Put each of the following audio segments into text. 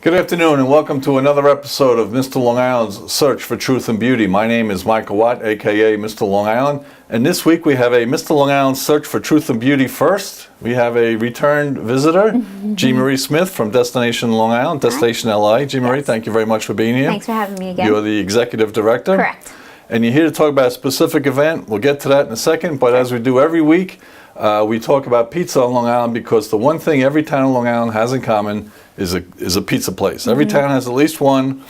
Good afternoon and welcome to another episode of Mr. Long Island's Search for Truth and Beauty. My name is Michael Watt, aka Mr. Long Island, and this week we have a Mr. Long Island Search for Truth and Beauty first. We have a returned visitor, G. Marie Smith from Destination Long Island, Destination LA. G. Marie, thank you very much for being here. Thanks for having me again. You're the executive director. Correct. And you're here to talk about a specific event. We'll get to that in a second, but as we do every week, we talk about pizza on Long Island because the one thing every town on Long Island has in common is a pizza place. Every town has at least one,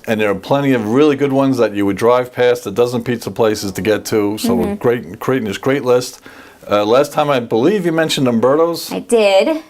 and there are plenty of really good ones that you would drive past, a dozen pizza places to get to. So we're creating this great list. Last time I believe you mentioned Umberto's. I did.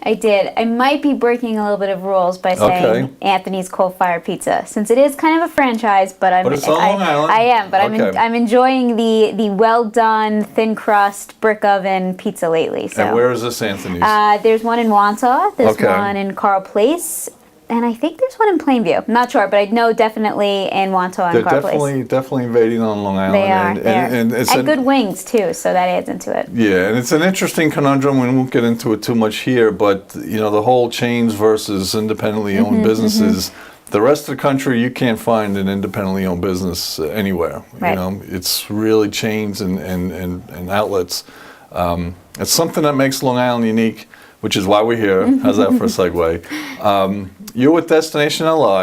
I might be breaking a little bit of rules by saying Anthony's Coal Fire Pizza, since it is kind of a franchise. But it's on Long Island. I am, but I'm enjoying the well done thin crust brick oven pizza lately. So. And where is this, Anthony's? There's one in Wantagh. There's one in Carl Place. And I think there's one in Plainview. I'm not sure, but I know definitely in Wantagh and Carl Place. They're definitely invading on Long Island. They are. And it's good wings, too, so that adds into it. Yeah, and it's an interesting conundrum. We won't get into it too much here, but, you know, the whole chains versus independently owned businesses. The rest of the country, you can't find an independently owned business anywhere. Right. You know, it's really chains and outlets. It's something that makes Long Island unique, which is why we're here. How's that for a segue? You're with Destination LA,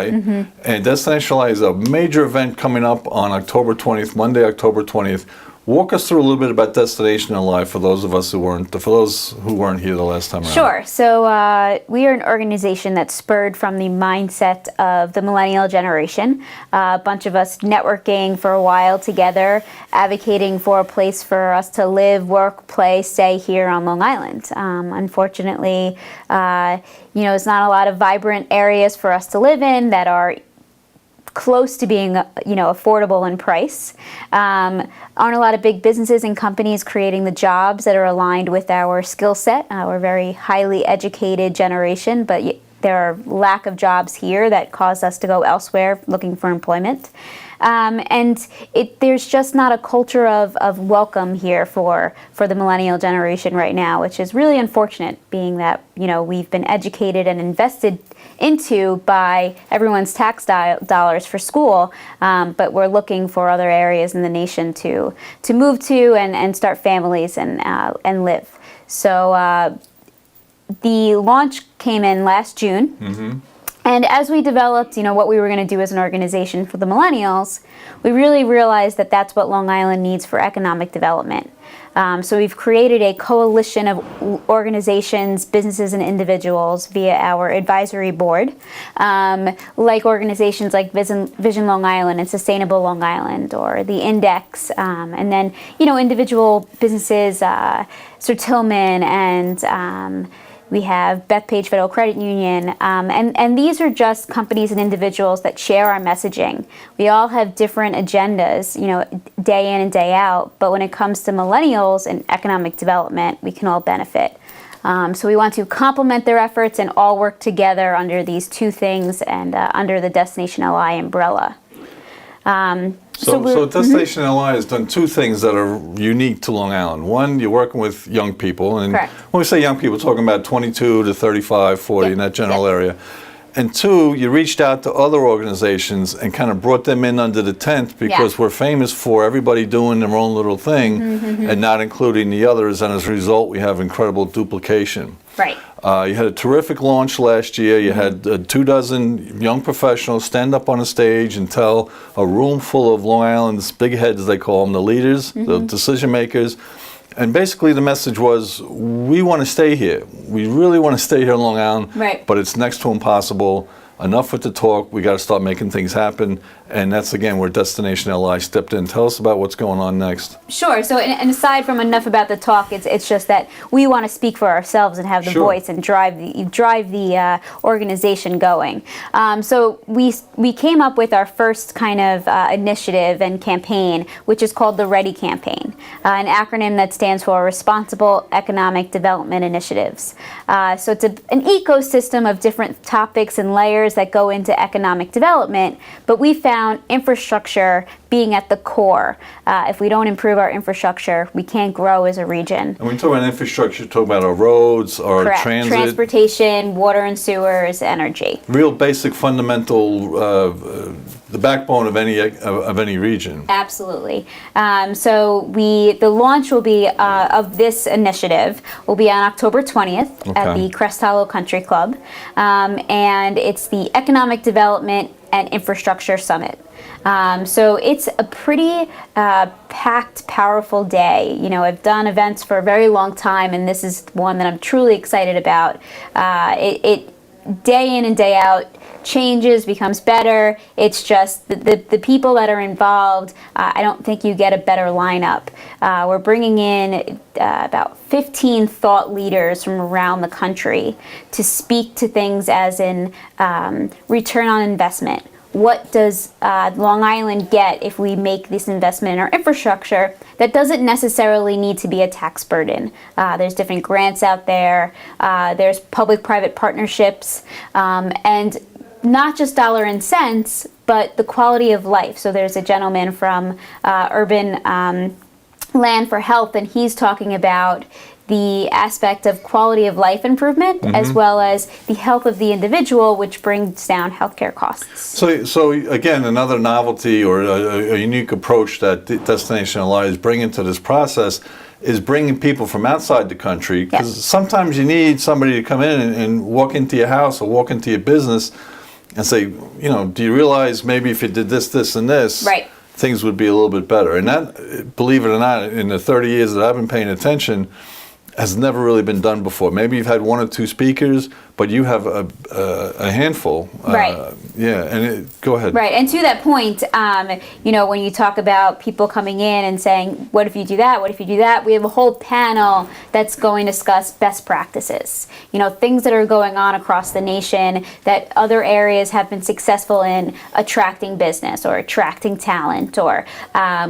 and Destination LA is a major event coming up on October 20th, Monday, October 20th. Walk us through a little bit about Destination LA for those who weren't here the last time around. Sure. So we are an organization that's spurred from the mindset of the millennial generation. A bunch of us networking for a while together, advocating for a place for us to live, work, play, stay here on Long Island. Unfortunately, there's not a lot of vibrant areas for us to live in that are close to being, affordable in price. Aren't a lot of big businesses and companies creating the jobs that are aligned with our skill set. We're a very highly educated generation, but there are lack of jobs here that cause us to go elsewhere looking for employment. There's just not a culture of welcome here for the millennial generation right now, which is really unfortunate, being that, we've been educated and invested into by everyone's tax dollars for school, but we're looking for other areas in the nation to move to and start families and live. So the launch came in last June. And as we developed, what we were going to do as an organization for the millennials, we really realized that that's what Long Island needs for economic development. So we've created a coalition of organizations, businesses, and individuals via our advisory board, like organizations like Vision Long Island and Sustainable Long Island, or the Index, and then, individual businesses, Sir Tillman, and we have Bethpage Federal Credit Union, and these are just companies and individuals that share our messaging. We all have different agendas, day in and day out, but when it comes to millennials and economic development, we can all benefit. So we want to complement their efforts and all work together under these two things and under the Destination LI umbrella. So Destination LI has done two things that are unique to Long Island. One, you're working with young people, and Correct. when we say young people, we're talking about 22 to 35, 40, in that general area. And two, you reached out to other organizations and kind of brought them in under the tent because we're famous for everybody doing their own little thing and not including the others, and as a result, we have incredible duplication. Right. You had a terrific launch last year. You had 24 young professionals stand up on a stage and tell a room full of Long Island's big heads, they call them, the leaders, the decision makers. And basically the message was, we want to stay here. We really want to stay here in Long Island, but it's next to impossible. Enough with the talk. We got to start making things happen. And that's, again, where Destination LI stepped in. Tell us about what's going on next. Sure. So, and aside from enough about the talk, it's just that we want to speak for ourselves and have the voice and drive the organization going. So we came up with our first kind of initiative and campaign, which is called the Ready Campaign. an acronym that stands for Responsible Economic Development Initiatives. So it's an ecosystem of different topics and layers that go into economic development, but we found infrastructure being at the core. If we don't improve our infrastructure, we can't grow as a region. And when you talk about infrastructure, you talk about our roads, our Correct. transit. Transportation, water and sewers, energy. Real basic, fundamental, the backbone of any region. Absolutely. So the launch will be of this initiative will be on October 20th at Okay. the Crest Hollow Country Club, and it's the Economic Development and Infrastructure Summit. So it's a pretty packed, powerful day. You know, I've done events for a very long time, and this is one that I'm truly excited about. It day in and day out changes, becomes better. It's just the people that are involved. I don't think you get a better lineup. We're bringing in about 15 thought leaders from around the country to speak to things as in return on investment. What does Long Island get if we make this investment in our infrastructure that doesn't necessarily need to be a tax burden? There's different grants out there. There's public-private partnerships, and not just dollar and cents, but the quality of life. So there's a gentleman from Urban Land for Health, and he's talking about the aspect of quality of life improvement, as well as the health of the individual, which brings down healthcare costs. So again, another novelty or a unique approach that Destination LI is bringing to this process is bringing people from outside the country, because sometimes you need somebody to come in and walk into your house or walk into your business and say, you know, do you realize maybe if you did this, this, and this, Right. things would be a little bit better. And that, believe it or not, in the 30 years that I've been paying attention, has never really been done before. Maybe you've had one or two speakers, but you have a handful. Right. Yeah, and go ahead. Right, and to that point, you know, when you talk about people coming in and saying, what if you do that, what if you do that, we have a whole panel that's going to discuss best practices. You know, things that are going on across the nation that other areas have been successful in attracting business or attracting talent or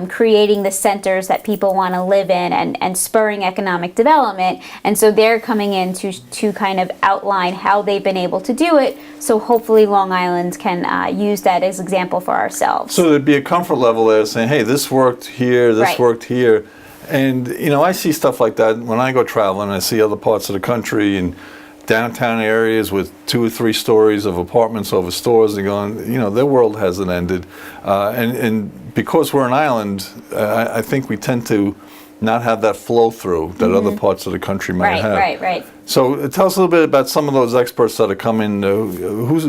creating the centers that people want to live in and spurring economic development. And so they're coming in to kind of outline how they've been able to do it. So hopefully Long Island can use that as example for ourselves. So there'd be a comfort level there saying, hey, this worked here, this Right. worked here. And, you know, I see stuff like that when I go traveling. I see other parts of the country and downtown areas with 2 or 3 stories of apartments over stores and going, you know, their world hasn't ended. And because we're an island, I think we tend to not have that flow through that other parts of the country might have. Right. So tell us a little bit about some of those experts that are coming. Who's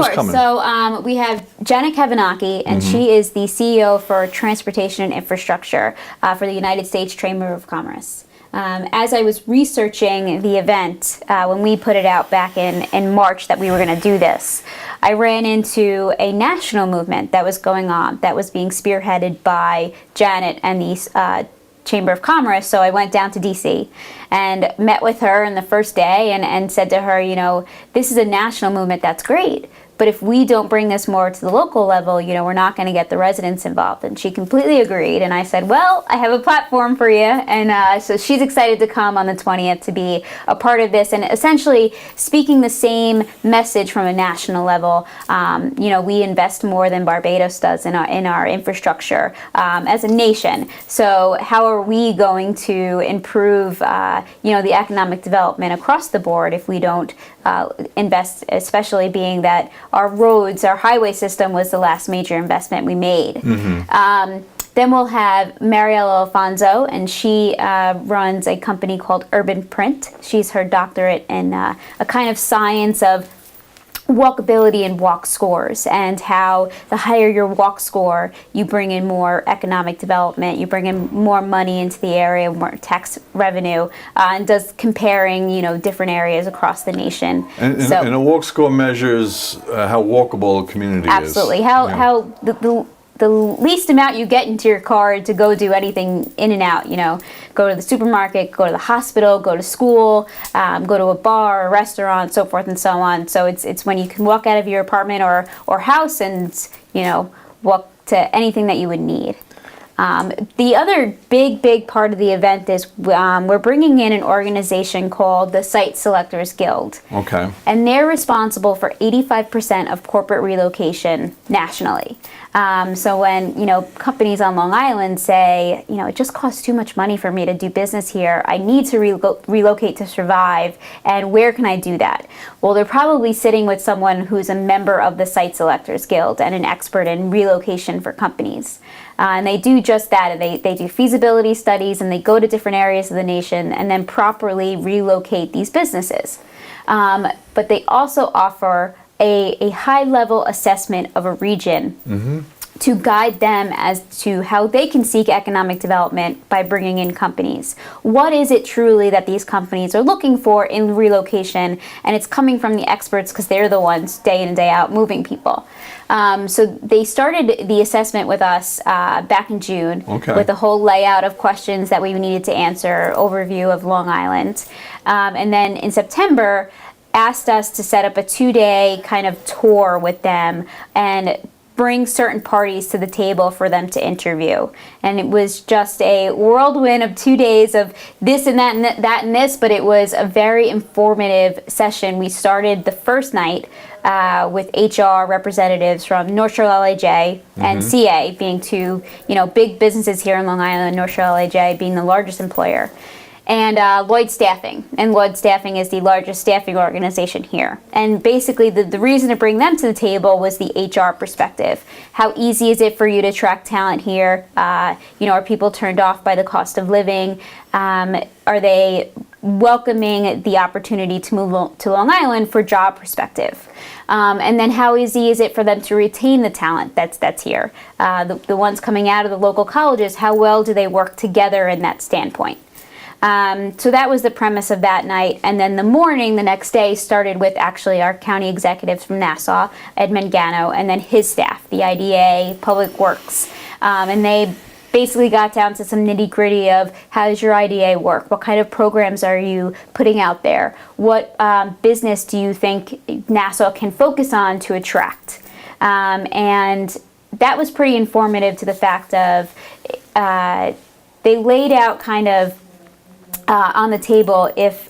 coming? So we have Janet Kavanagh, and she is the CEO for Transportation and Infrastructure for the United States Chamber of Commerce. As I was researching the event, when we put it out back in March that we were going to do this, I ran into a national movement that was going on, that was being spearheaded by Janet and the Chamber of Commerce. So I went down to DC and met with her on the first day and said to her, you know, this is a national movement, that's great. But if we don't bring this more to the local level, you know, we're not going to get the residents involved. And she completely agreed. And I said, well, I have a platform for you. And so she's excited to come on the 20th to be a part of this and essentially speaking the same message from a national level. You know, we invest more than Barbados does in our infrastructure as a nation. So how are we going to improve, you know, the economic development across the board if we don't invest, especially being that our roads, our highway system was the last major investment we made. Then we'll have Mariella Alfonso, and she runs a company called Urban Print. She's her doctorate in a kind of science of walkability and walk scores, and how the higher your walk score, you bring in more economic development, you bring in more money into the area, more tax revenue, and does comparing, you know, different areas across the nation. And a walk score measures how walkable a community is. Absolutely. How the least amount you get into your car to go do anything in and out, you know, go to the supermarket, go to the hospital, go to school, go to a bar, a restaurant, so forth and so on. So it's when you can walk out of your apartment or house and, you know, walk to anything that you would need. The other big part of the event is we're bringing in an organization called the Site Selectors Guild. Okay. And they're responsible for 85% of corporate relocation nationally. So when, companies on Long Island say, it just costs too much money for me to do business here. I need to relocate to survive. And where can I do that? Well, they're probably sitting with someone who's a member of the Site Selectors Guild and an expert in relocation for companies. And they do just that. They do feasibility studies, and they go to different areas of the nation and then properly relocate these businesses. But they also offer a high-level assessment of a region to guide them as to how they can seek economic development by bringing in companies. What is it truly that these companies are looking for in relocation? And it's coming from the experts because they're the ones day in and day out moving people. So they started the assessment with us back in June with a whole layout of questions that we needed to answer, overview of Long Island. And then in September, asked us to set up a 2-day kind of tour with them and bring certain parties to the table for them to interview. And it was just a whirlwind of 2 days of this and that and that and this, but it was a very informative session. We started the first night with HR representatives from North Shore LAJ and CA, being two, big businesses here in Long Island, North Shore LAJ being the largest employer, and Lloyd Staffing. And Lloyd Staffing is the largest staffing organization here. And basically the reason to bring them to the table was the HR perspective. How easy is it for you to attract talent here? Are people turned off by the cost of living? Are they welcoming the opportunity to move to Long Island for job perspective? And then how easy is it for them to retain the talent that's here? The ones coming out of the local colleges, how well do they work together in that standpoint? So that was the premise of that night. And then the next day, started with actually our county executives from Nassau, Ed Mangano, and then his staff, the IDA, Public Works. And they basically got down to some nitty-gritty of how does your IDA work? What kind of programs are you putting out there? What business do you think Nassau can focus on to attract? And that was pretty informative to the fact of they laid out kind of on the table, if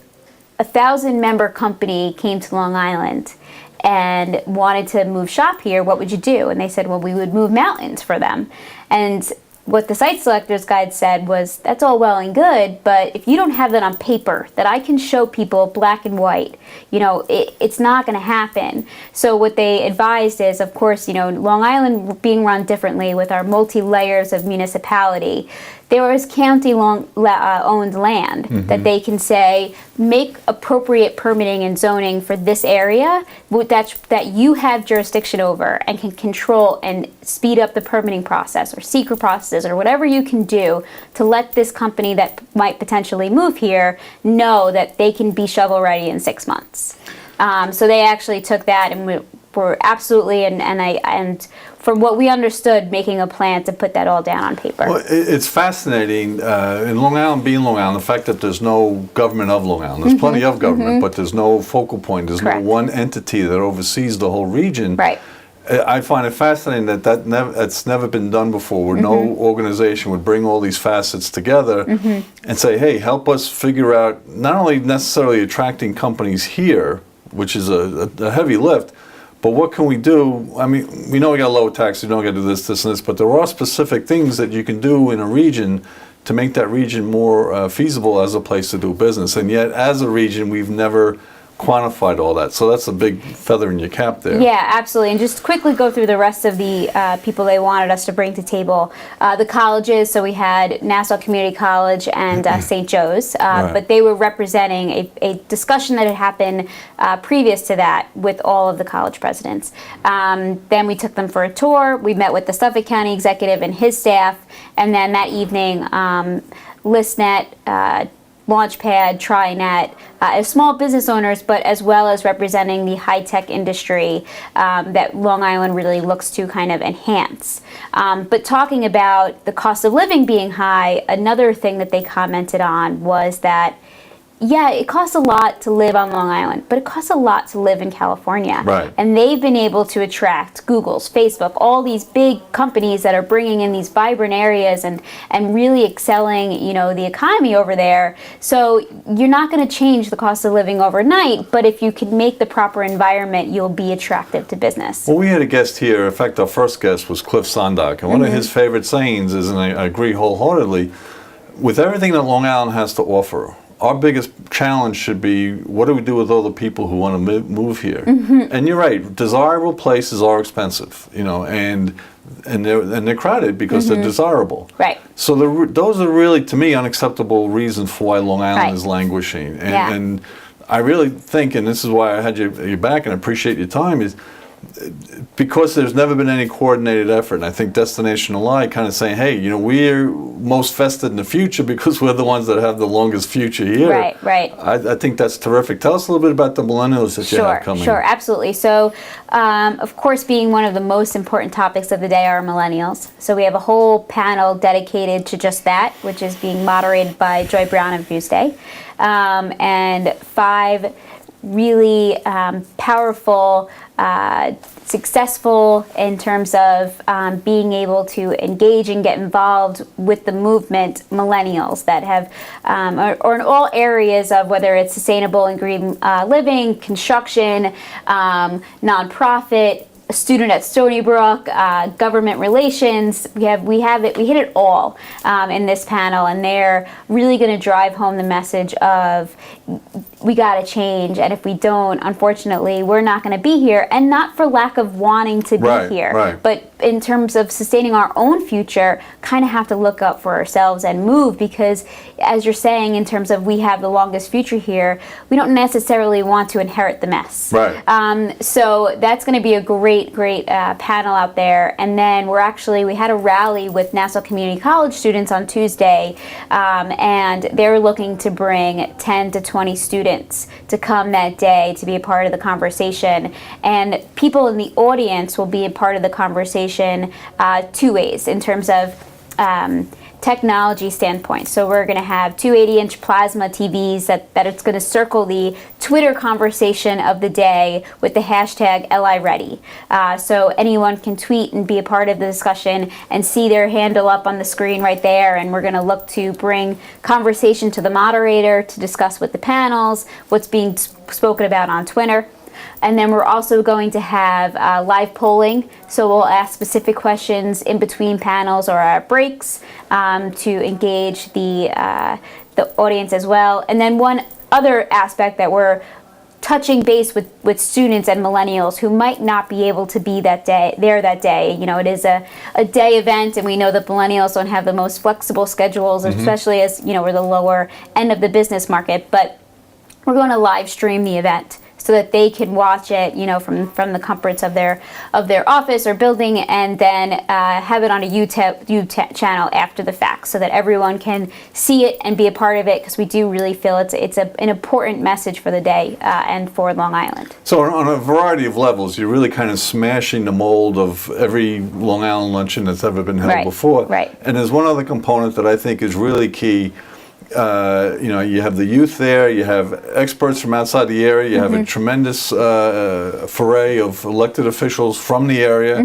a 1,000-member company came to Long Island and wanted to move shop here, what would you do? And they said, well, we would move mountains for them. And what the Site Selectors Guide said was, that's all well and good, but if you don't have that on paper, that I can show people black and white, it's not going to happen. So what they advised is, of course, Long Island being run differently with our multi-layers of municipality, there is county-owned land that they can say, make appropriate permitting and zoning for this area that you have jurisdiction over and can control and speed up the permitting process or secret processes or whatever you can do to let this company that might potentially move here know that they can be shovel-ready in 6 months. So they actually took that and were absolutely, and from what we understood, making a plan to put that all down on paper. Well, it's fascinating in Long Island, being Long Island, the fact that there's no government of Long Island. There's plenty of government, but there's no focal point. There's no one entity that oversees the whole region. Right. I find it fascinating that's never been done before, where no organization would bring all these facets together and say, hey, help us figure out not only necessarily attracting companies here, which is a heavy lift, but what can we do? I mean, we know we got low tax, we know we got to do this, this, and this, but there are specific things that you can do in a region to make that region more feasible as a place to do business. And yet, as a region, we've never quantified all that. So that's a big feather in your cap there. Yeah, absolutely. And just quickly go through the rest of the people they wanted us to bring to table. The colleges, so we had Nassau Community College and St. Joe's, but they were representing a discussion that had happened previous to that with all of the college presidents. Then we took them for a tour. We met with the Suffolk County executive and his staff. And then that evening, ListNet, Launchpad, TriNet, as small business owners, but as well as representing the high-tech industry that Long Island really looks to kind of enhance. But talking about the cost of living being high, another thing that they commented on was that yeah, it costs a lot to live on Long Island, but it costs a lot to live in California. Right. And they've been able to attract Google's, Facebook, all these big companies that are bringing in these vibrant areas and really excelling, the economy over there. So you're not going to change the cost of living overnight, but if you can make the proper environment, you'll be attractive to business. Well, we had a guest here. In fact, our first guest was Cliff Sondak, and one of his favorite sayings is, and I agree wholeheartedly, with everything that Long Island has to offer, our biggest challenge should be, what do we do with all the people who want to move here? And you're right, desirable places are expensive, and they're crowded because they're desirable. Right. So those are really, to me, unacceptable reasons for why Long Island is languishing. And I really think, and this is why I had you back and I appreciate your time, is because there's never been any coordinated effort. And I think Destination Ally kind of saying, hey, we're most vested in the future because we're the ones that have the longest future here. Right. I think that's terrific. Tell us a little bit about the millennials that you have coming. Sure, absolutely. So, of course, being one of the most important topics of the day are millennials. So we have a whole panel dedicated to just that, which is being moderated by Joy Brown and Tuesday. And 5 really powerful, successful in terms of being able to engage and get involved with the movement millennials that have, or in all areas of whether it's sustainable and green living, construction, nonprofit, a student at Stony Brook, government relations. We hit it all in this panel, and they're really going to drive home the message of we got to change, and if we don't, unfortunately, we're not going to be here, and not for lack of wanting to be here, but in terms of sustaining our own future, kind of have to look up for ourselves and move, because as you're saying, in terms of we have the longest future here, we don't necessarily want to inherit the mess. So that's going to be a great panel out there. And then we had a rally with Nassau Community College students on Tuesday, and they're looking to bring 10 to 20 students to come that day to be a part of the conversation. And people in the audience will be a part of the conversation 2 ways in terms of technology standpoint. So we're going to have 280-inch plasma TVs that it's going to circle the Twitter conversation of the day with the hashtag #LIReady. So anyone can tweet and be a part of the discussion and see their handle up on the screen right there. And we're going to look to bring conversation to the moderator to discuss with the panels, what's being spoken about on Twitter. And then we're also going to have live polling, so we'll ask specific questions in between panels or our breaks to engage the audience as well. And then one other aspect that we're touching base with students and millennials who might not be able to be that day. It is a day event, and we know that millennials don't have the most flexible schedules, especially as we're the lower end of the business market. But we're going to live stream the event, so that they can watch it, from the comforts of their office or building, and then have it on a YouTube channel after the fact, so that everyone can see it and be a part of it, because we do really feel it's an important message for the day and for Long Island. So on a variety of levels, you're really kind of smashing the mold of every Long Island luncheon that's ever been held before. Right. And there's one other component that I think is really key. You have the youth there, you have experts from outside the area, you have a tremendous foray of elected officials from the area,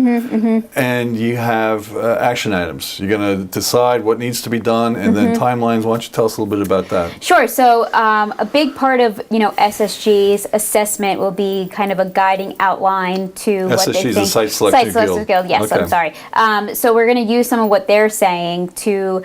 and you have action items. You're going to decide what needs to be done, and then timelines. Why don't you tell us a little bit about that? Sure. So a big part of SSG's assessment will be kind of a guiding outline to what they think. SSG is a Site Selection Guild. Yes, okay. I'm sorry. So we're going to use some of what they're saying to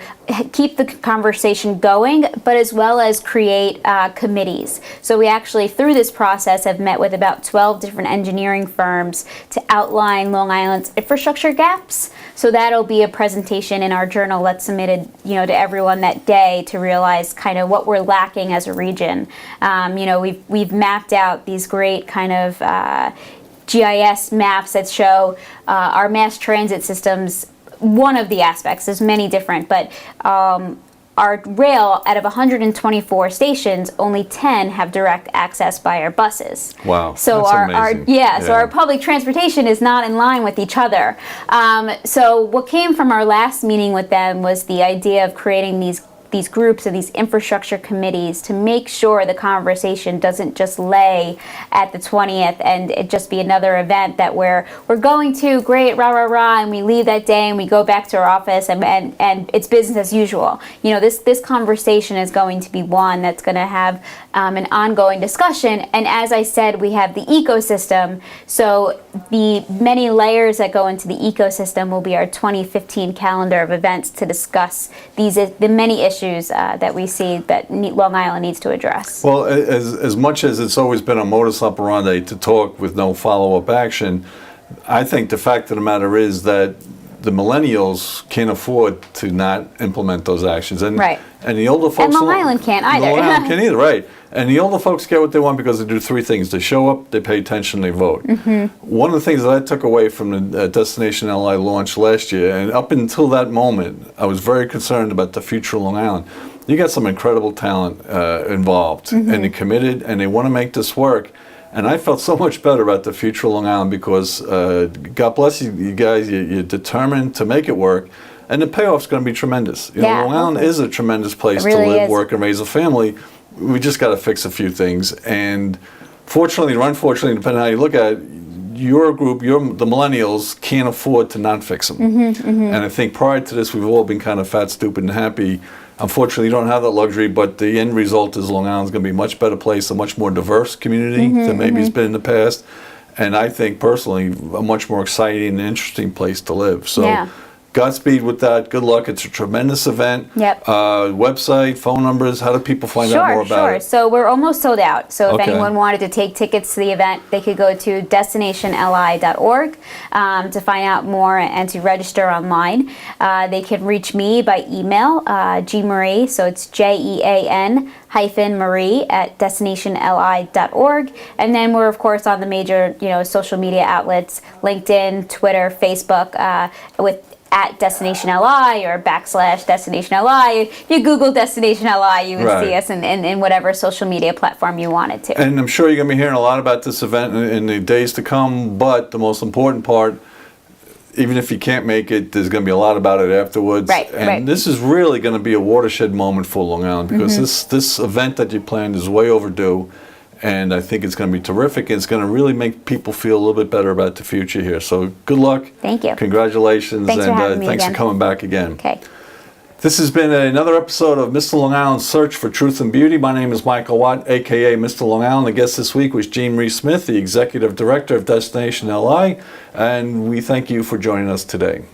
keep the conversation going, but as well as create committees. So we actually, through this process, have met with about 12 different engineering firms to outline Long Island's infrastructure gaps. So that'll be a presentation in our journal that's submitted, to everyone that day, to realize kind of what we're lacking as a region. We've mapped out these great kind of GIS maps that show our mass transit systems. One of the aspects, there's many different, but our rail, out of 124 stations, only 10 have direct access by our buses. Wow, so that's amazing. So our public transportation is not in line with each other. So what came from our last meeting with them was the idea of creating these groups and these infrastructure committees to make sure the conversation doesn't just lay at the 20th and it just be another event that we're going to, great, rah, rah, rah, and we leave that day and we go back to our office and it's business as usual. You know, this conversation is going to be one that's going to have an ongoing discussion. And as I said, we have the ecosystem. So the many layers that go into the ecosystem will be our 2015 calendar of events to discuss the many issues that we see that Long Island needs to address. Well, as much as it's always been a modus operandi to talk with no follow-up action, I think the fact of the matter is that the millennials can't afford to not implement those actions. And, right. And the older folks... And Long Island can't either. Long Island can't either, right. And the older folks get what they want because they do three things. They show up, they pay attention, they vote. Mm-hmm. One of the things that I took away from the Destination LI launch last year, and up until that moment, I was very concerned about the future of Long Island. You got some incredible talent involved, mm-hmm. and they're committed, and they want to make this work. And I felt so much better about the future of Long Island because, God bless you guys, you're determined to make it work. And the payoff's going to be tremendous. You know, Long Island is a tremendous place to live, work, and raise a family. We just got to fix a few things. And fortunately or unfortunately, depending on how you look at it, your group, the millennials, can't afford to not fix them. Mm-hmm, mm-hmm. And I think prior to this, we've all been kind of fat, stupid, and happy. Unfortunately, you don't have that luxury, but the end result is Long Island's going to be a much better place, a much more diverse community mm-hmm, than maybe it's been in the past. And I think, personally, a much more exciting and interesting place to live. So, Godspeed with that. Good luck. It's a tremendous event. Yep. Website, phone numbers. How do people find out more about it? So we're almost sold out. So if anyone wanted to take tickets to the event, they could go to destinationli.org to find out more and to register online. They can reach me by email, gmarie, so it's JEAN-Marie at destinationli.org. And then we're, of course, on the major social media outlets, LinkedIn, Twitter, Facebook, with at Destination LI or / Destination LI. If you Google Destination LI, you would see us in whatever social media platform you wanted to. And I'm sure you're going to be hearing a lot about this event in the days to come, but the most important part, even if you can't make it, there's going to be a lot about it afterwards. And this is really going to be a watershed moment for Long Island because this event that you planned is way overdue. And I think it's going to be terrific. It's going to really make people feel a little bit better about the future here. So good luck. Thank you. Congratulations. Thanks for having me thanks again. for coming back again. Okay. This has been another episode of Mr. Long Island's Search for Truth and Beauty. My name is Michael Watt, a.k.a. Mr. Long Island. The guest this week was Jean Marie Smith, the Executive Director of Destination LI. And we thank you for joining us today.